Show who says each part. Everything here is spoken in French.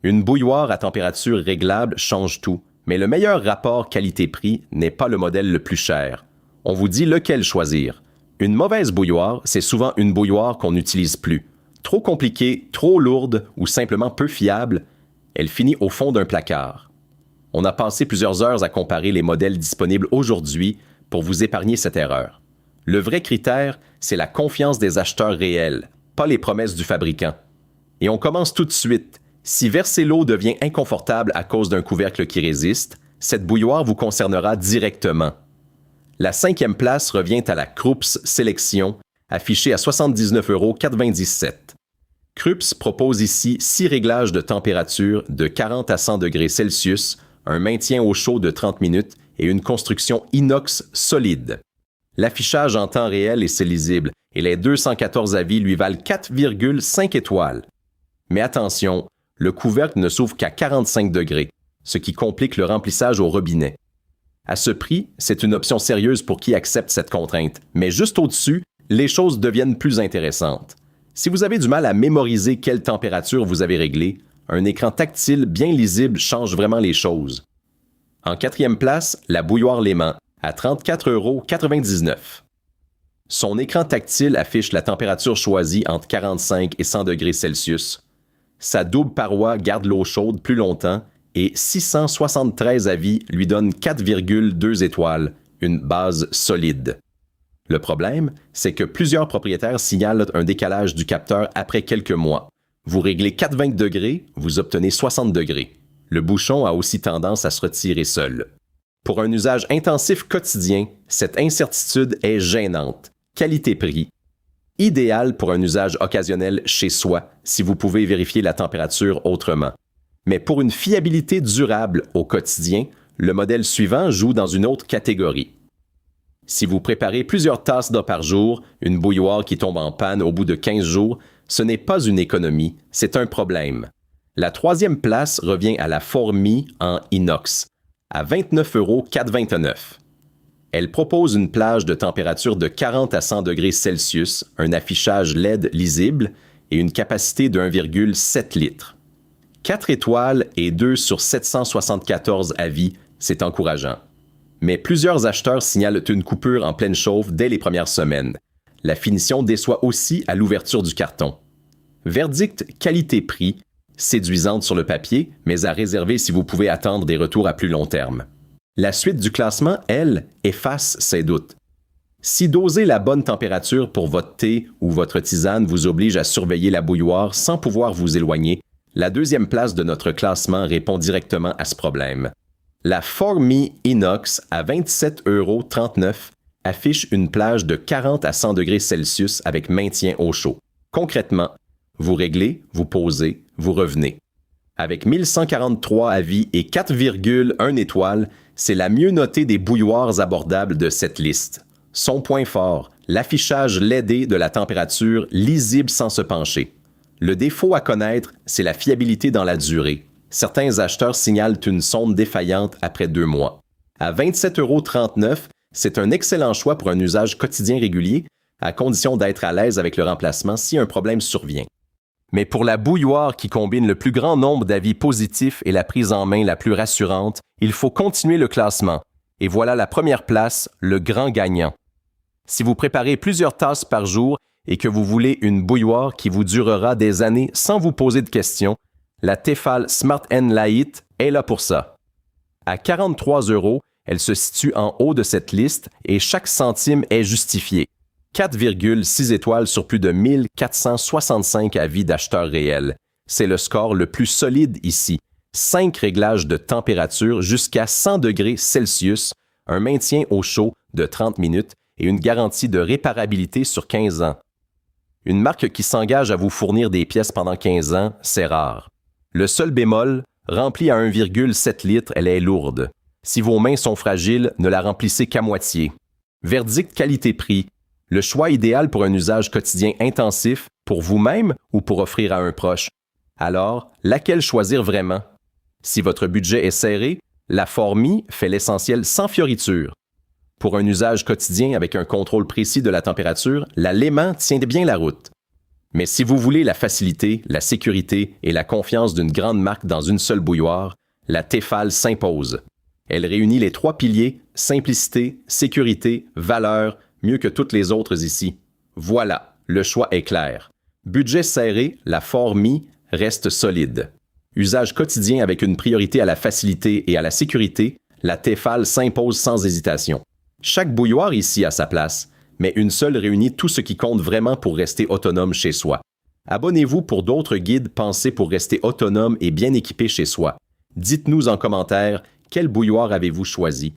Speaker 1: Une bouilloire à température réglable change tout, mais le meilleur rapport qualité-prix n'est pas le modèle le plus cher. On vous dit lequel choisir. Une mauvaise bouilloire, c'est souvent une bouilloire qu'on n'utilise plus. Trop compliquée, trop lourde ou simplement peu fiable, elle finit au fond d'un placard. On a passé plusieurs heures à comparer les modèles disponibles aujourd'hui pour vous épargner cette erreur. Le vrai critère, c'est la confiance des acheteurs réels, pas les promesses du fabricant. Et on commence tout de suite. Si verser l'eau devient inconfortable à cause d'un couvercle qui résiste, cette bouilloire vous concernera directement. La 5e place revient à la Krups Sélection, affichée à 79,97 €. Krups propose ici 6 réglages de température de 40 à 100 degrés Celsius, un maintien au chaud de 30 minutes et une construction inox solide. L'affichage en temps réel est lisible et les 214 avis lui valent 4,5 étoiles. Mais attention, le couvercle ne s'ouvre qu'à 45 degrés, ce qui complique le remplissage au robinet. À ce prix, c'est une option sérieuse pour qui accepte cette contrainte, mais juste au-dessus, les choses deviennent plus intéressantes. Si vous avez du mal à mémoriser quelle température vous avez réglée, un écran tactile bien lisible change vraiment les choses. En 4e place, la bouilloire Léman, à 34,99 €. Son écran tactile affiche la température choisie entre 45 et 100 degrés Celsius. Sa double paroi garde l'eau chaude plus longtemps et 673 avis lui donnent 4,2 étoiles, une base solide. Le problème, c'est que plusieurs propriétaires signalent un décalage du capteur après quelques mois. Vous réglez 420 degrés, vous obtenez 60 degrés. Le bouchon a aussi tendance à se retirer seul. Pour un usage intensif quotidien, cette incertitude est gênante. Qualité-prix. Idéal pour un usage occasionnel chez soi, si vous pouvez vérifier la température autrement. Mais pour une fiabilité durable au quotidien, le modèle suivant joue dans une autre catégorie. Si vous préparez plusieurs tasses d'eau par jour, une bouilloire qui tombe en panne au bout de 15 jours, ce n'est pas une économie, c'est un problème. La 3e place revient à la Formi en inox, à 29,429 €. Elle propose une plage de température de 40 à 100 degrés Celsius, un affichage LED lisible et une capacité de 1,7 litres. 4 étoiles et 2 sur 774 avis, c'est encourageant. Mais plusieurs acheteurs signalent une coupure en pleine chauffe dès les premières semaines. La finition déçoit aussi à l'ouverture du carton. Verdict qualité-prix, séduisante sur le papier, mais à réserver si vous pouvez attendre des retours à plus long terme. La suite du classement, elle, efface ces doutes. Si doser la bonne température pour votre thé ou votre tisane vous oblige à surveiller la bouilloire sans pouvoir vous éloigner, la 2e place de notre classement répond directement à ce problème. La Formi Inox à 27,39 € affiche une plage de 40 à 100 degrés Celsius avec maintien au chaud. Concrètement, vous réglez, vous posez, vous revenez. Avec 1143 avis et 4,1 étoiles, c'est la mieux notée des bouilloires abordables de cette liste. Son point fort, l'affichage LED de la température lisible sans se pencher. Le défaut à connaître, c'est la fiabilité dans la durée. Certains acheteurs signalent une sonde défaillante après 2 mois. À 27,39 €, c'est un excellent choix pour un usage quotidien régulier, à condition d'être à l'aise avec le remplacement si un problème survient. Mais pour la bouilloire qui combine le plus grand nombre d'avis positifs et la prise en main la plus rassurante, il faut continuer le classement. Et voilà la première place, le grand gagnant. Si vous préparez plusieurs tasses par jour et que vous voulez une bouilloire qui vous durera des années sans vous poser de questions, la Tefal Smart N Lite est là pour ça. À 43 €, elle se situe en haut de cette liste et chaque centime est justifié. 4,6 étoiles sur plus de 1465 avis d'acheteurs réels. C'est le score le plus solide ici. 5 réglages de température jusqu'à 100 degrés Celsius, un maintien au chaud de 30 minutes et une garantie de réparabilité sur 15 ans. Une marque qui s'engage à vous fournir des pièces pendant 15 ans, c'est rare. Le seul bémol, remplie à 1,7 litres, elle est lourde. Si vos mains sont fragiles, ne la remplissez qu'à moitié. Verdict qualité-prix. Le choix idéal pour un usage quotidien intensif, pour vous-même ou pour offrir à un proche. Alors, laquelle choisir vraiment? Si votre budget est serré, la Formi fait l'essentiel sans fioriture. Pour un usage quotidien avec un contrôle précis de la température, la Léman tient bien la route. Mais si vous voulez la facilité, la sécurité et la confiance d'une grande marque dans une seule bouilloire, la Tefal s'impose. Elle réunit les 3 piliers, simplicité, sécurité, valeur, mieux que toutes les autres ici. Voilà, le choix est clair. Budget serré, la Formi reste solide. Usage quotidien avec une priorité à la facilité et à la sécurité, la Tefal s'impose sans hésitation. Chaque bouilloire ici a sa place, mais une seule réunit tout ce qui compte vraiment pour rester autonome chez soi. Abonnez-vous pour d'autres guides pensés pour rester autonome et bien équipé chez soi. Dites-nous en commentaire quelle bouilloire avez-vous choisi.